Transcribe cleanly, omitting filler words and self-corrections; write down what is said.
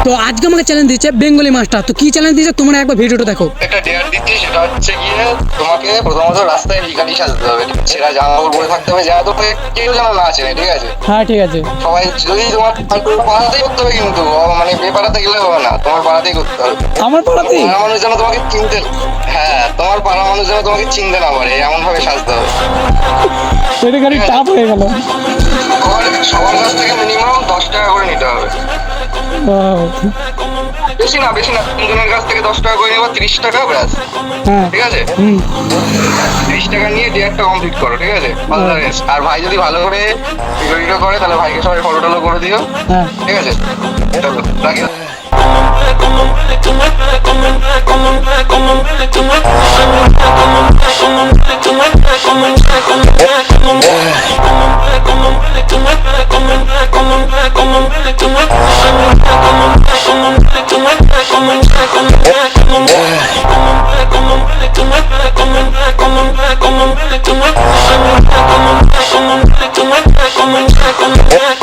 তো আজকে আমাকে চ্যালেঞ্জ দিচ্ছে বেঙ্গলি মাস্টার। তো কি চ্যালেঞ্জ দিচ্ছে তোমরা একবার ভিডিওটা দেখো। একটা ডেয়ার দিচ্ছি, সেটা হচ্ছে গিয়ে তোমাকে প্রথমত রাস্তায় ভিখারি সাজতে হবে, সেটা জামা কাপড় পরে থাকতে হবে, যা তোকে কেউ যেন না আছে, ঠিক আছে? হ্যাঁ ঠিক আছে। সবাই যদি তোমার পাড়াতেই করতে হবে, কিন্তু মানে বেপাড়াতে গেলে হবে না, তোমার পাড়াতেই করতে হবে। আমার পাড়াতেই? পাড়ার মানুষ যেন তোমাকে চিনতে, হ্যাঁ তোমার পাড়ার মানুষ যেন তোমাকে চিনতে না পারে, এমন ভাবে সাজতে হবে। এটা গাড়ি টাফ হয়ে গেল। সবার কাছ থেকে মিনিমাম 10 টাকা করে নিতে হবে। বেশি না তিনজনের কাছ থেকে 10 টাকা করে নেবো, 30 টাকা ব্যাস। হ্যাঁ ঠিক আছে, 30 টাকা নিয়ে ডেয়ারটা কমপ্লিট করো, ঠিক আছে? আর ভাই যদি ভালো করে ভিডিও করে তাহলে ভাইকে সবাই ফটো টলো করে দিও, হ্যাঁ ঠিক আছে? চলো রাখি। Come on.